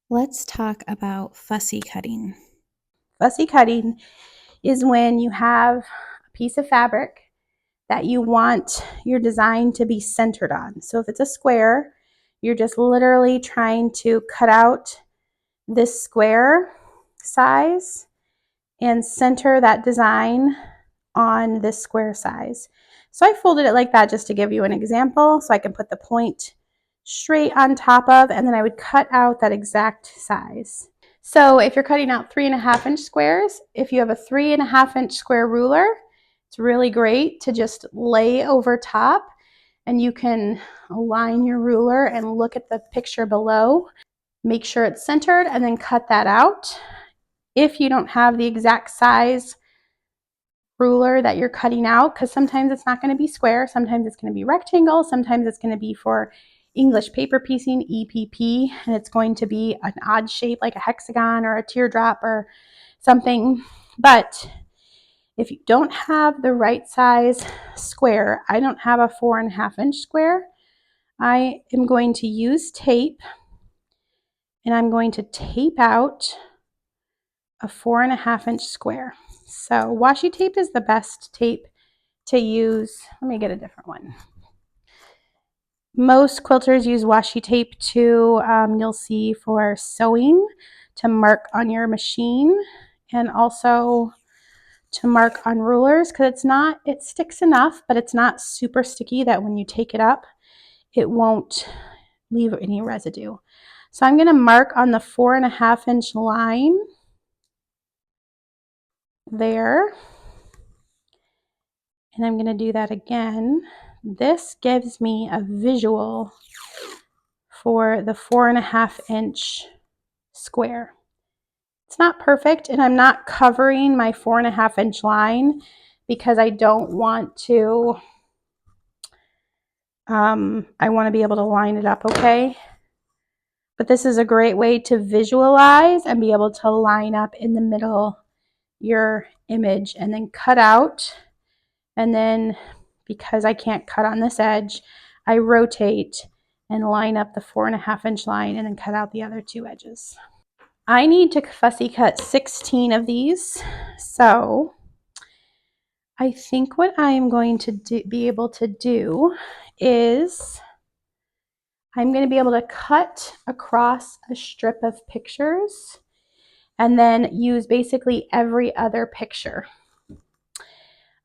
Let's talk about fussy cutting. Fussy cutting is when you have a piece of fabric that you want your design to be centered on. So if it's a square, you're just literally trying to cut out this square size and center that design on this square size. So I folded it like that just to give you an example so I can put the point straight on top of, and then I would cut out that exact size. So if you're cutting out 3.5-inch squares, if you have a 3.5-inch square ruler, it's really great to just lay over top, and you can align your ruler and look at the picture below. Make sure it's centered and then cut that out. If you don't have the exact size ruler that you're cutting out, because sometimes it's not going to be square, sometimes it's going to be rectangle, sometimes it's going to be for English paper piecing, EPP, and it's going to be an odd shape like a hexagon or a teardrop or something. But if you don't have the right size square, I don't have a 4.5-inch square, I am going to use tape, and I'm going to tape out a 4.5-inch square. So washi tape is the best tape to use. Let me get a different one. Most quilters use washi tape to, you'll see, for sewing, to mark on your machine, and also to mark on rulers, because it sticks enough, but it's not super sticky that when you take it up, it won't leave any residue. So I'm going to mark on the 4.5-inch line there. And I'm going to do that again. This gives me a visual for the 4.5-inch square. It's not perfect, and I'm not covering my 4.5-inch line because I don't want to, I want to be able to line it up okay. But this is a great way to visualize and be able to line up in the middle your image and then cut out. And then because I can't cut on this edge, I rotate and line up the 4.5-inch line and then cut out the other 2 edges. I need to fussy cut 16 of these, so I think what I am going to be able to do is I'm going to be able to cut across a strip of pictures and then use basically every other picture.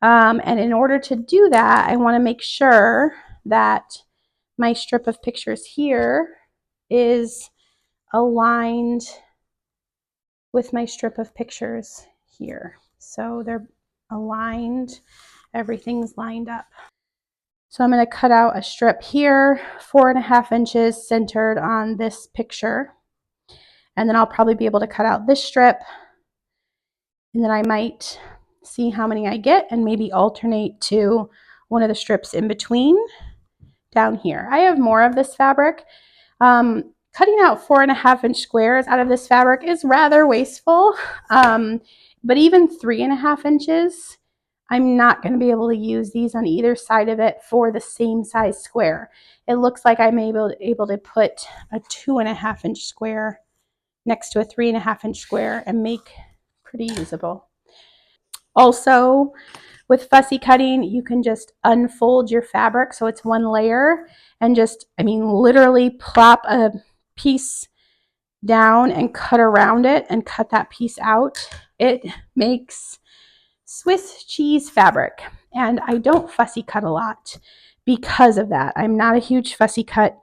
And in order to do that, I want to make sure that my strip of pictures here is aligned with my strip of pictures here. So they're aligned, everything's lined up. So I'm going to cut out a strip here, 4.5 inches centered on this picture. And then I'll probably be able to cut out this strip, and then I might see how many I get and maybe alternate to one of the strips in between down here. I have more of this fabric. Cutting out 4.5-inch squares out of this fabric is rather wasteful, but even 3.5 inches, I'm not going to be able to use these on either side of it for the same size square. It looks like I'm able to put a 2.5-inch square next to a 3.5-inch square and make pretty usable. Also, with fussy cutting, you can just unfold your fabric so it's one layer and just, literally plop a piece down and cut around it and cut that piece out. It makes Swiss cheese fabric, and I don't fussy cut a lot because of that. I'm not a huge fussy cut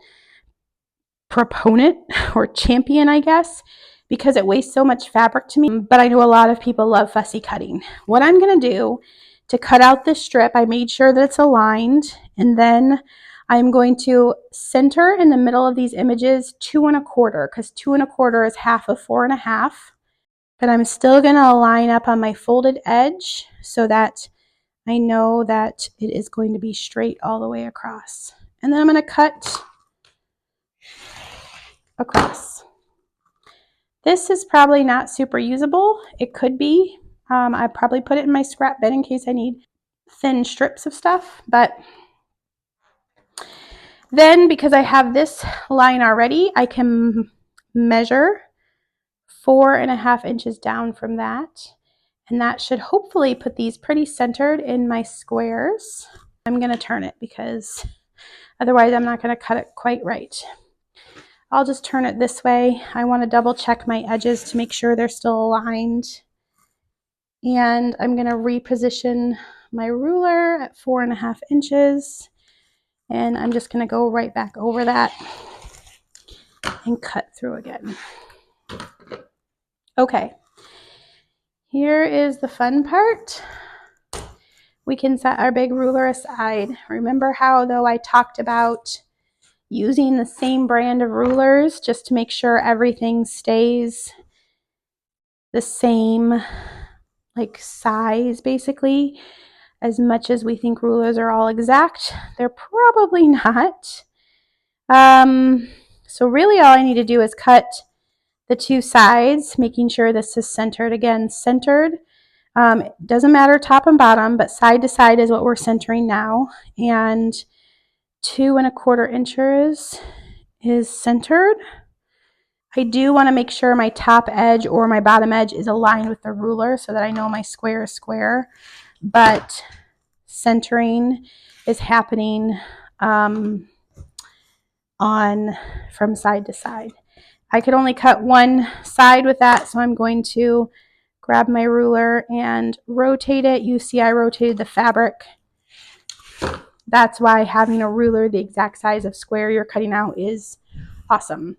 proponent or champion, I guess, because it wastes so much fabric to me, but I know a lot of people love fussy cutting. What I'm going to do to cut out this strip, I made sure that it's aligned, and then I'm going to center in the middle of these images 2 1/4, because 2 1/4 is half of 4.5. But I'm still going to line up on my folded edge so that I know that it is going to be straight all the way across. And then I'm going to cut across. This is probably not super usable. It could be. I probably put it in my scrap bin in case I need thin strips of stuff. But then, because I have this line already, I can measure 4.5 inches down from that. And that should hopefully put these pretty centered in my squares. I'm going to turn it because otherwise I'm not going to cut it quite right. I'll just turn it this way. I want to double check my edges to make sure they're still aligned. And I'm going to reposition my ruler at 4.5 inches. And I'm just going to go right back over that and cut through again. Okay, here is the fun part. We can set our big ruler aside. Remember how, though, I talked about using the same brand of rulers just to make sure everything stays the same, like, size, basically. As much as we think rulers are all exact, they're probably not. So really all I need to do is cut the two sides, making sure this is centered. Again, centered. It doesn't matter top and bottom, but side to side is what we're centering now. And 2.25 inches is centered. I do want to make sure my top edge or my bottom edge is aligned with the ruler so that I know my square is square. But centering is happening from side to side. I could only cut one side with that, so I'm going to grab my ruler and rotate it. You see I rotated the fabric. That's why having a ruler the exact size of square you're cutting out is awesome.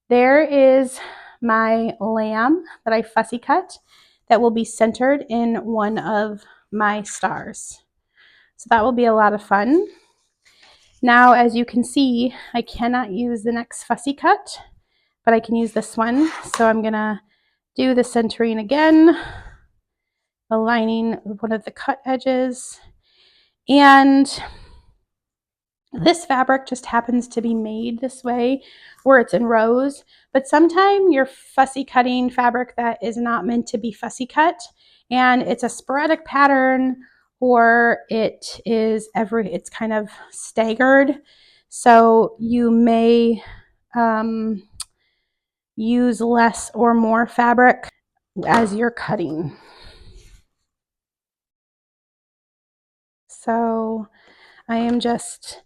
There is my lamb that I fussy cut that will be centered in one of my stars. So that will be a lot of fun. Now, as you can see, I cannot use the next fussy cut, but I can use this one. So I'm going to do the centering again, aligning one of the cut edges. And this fabric just happens to be made this way where it's in rows, but sometimes you're fussy cutting fabric that is not meant to be fussy cut, and it's a sporadic pattern, or it's kind of staggered. So you may use less or more fabric as you're cutting. So I am just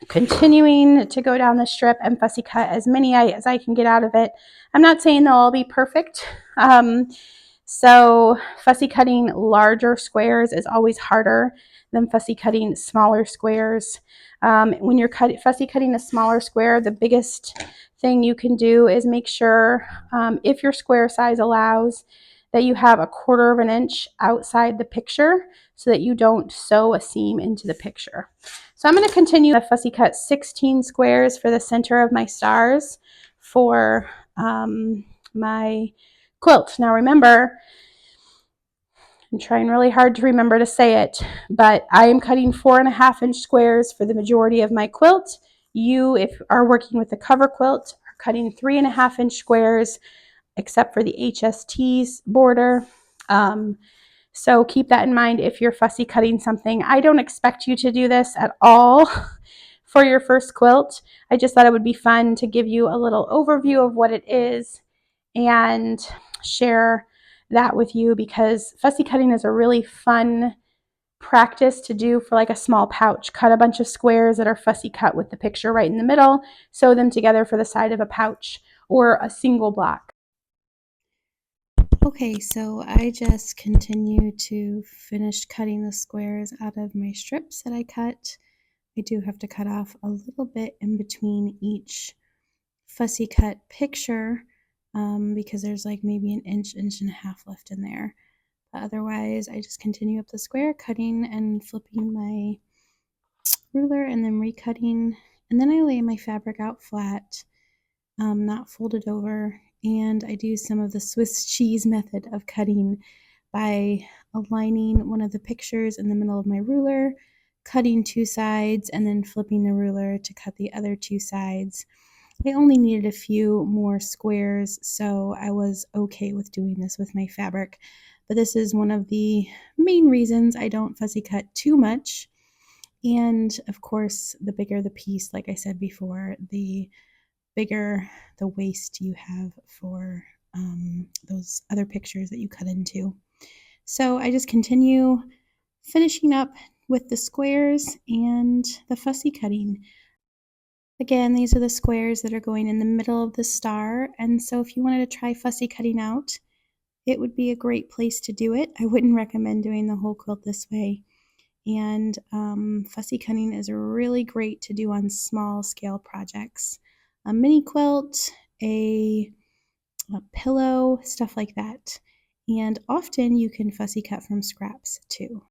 continuing to go down the strip and fussy cut as many as I can get out of it. I'm not saying they'll all be perfect. So fussy cutting larger squares is always harder than fussy cutting smaller squares. When you're fussy cutting a smaller square, the biggest thing you can do is make sure, if your square size allows, that you have 1/4 inch outside the picture so that you don't sew a seam into the picture. So I'm going to continue to fussy cut 16 squares for the center of my stars for my quilt. Now remember, I'm trying really hard to remember to say it, but I am cutting 4.5 inch squares for the majority of my quilt. You, if you are working with a cover quilt, are cutting 3.5 inch squares, except for the HST's border. So keep that in mind if you're fussy cutting something. I don't expect you to do this at all for your first quilt. I just thought it would be fun to give you a little overview of what it is and share that with you, because fussy cutting is a really fun practice to do for like a small pouch. Cut a bunch of squares that are fussy cut with the picture right in the middle, sew them together for the side of a pouch or a single block. Okay, so I just continue to finish cutting the squares out of my strips that I cut. I do have to cut off a little bit in between each fussy cut picture because there's like maybe an inch and a half left in there. But otherwise, I just continue up the square, cutting and flipping my ruler and then recutting. And then I lay my fabric out flat, not folded over. And I do some of the Swiss cheese method of cutting by aligning one of the pictures in the middle of my ruler, cutting two sides, and then flipping the ruler to cut the other two sides. I only needed a few more squares, so I was okay with doing this with my fabric. But this is one of the main reasons I don't fussy cut too much. And of course, the bigger the piece, like I said before, the bigger the waist you have for those other pictures that you cut into. So I just continue finishing up with the squares and the fussy cutting. Again, these are the squares that are going in the middle of the star, and so if you wanted to try fussy cutting out, it would be a great place to do it. I wouldn't recommend doing the whole quilt this way. And fussy cutting is really great to do on small scale projects. A mini quilt, a pillow, stuff like that. And often you can fussy cut from scraps too.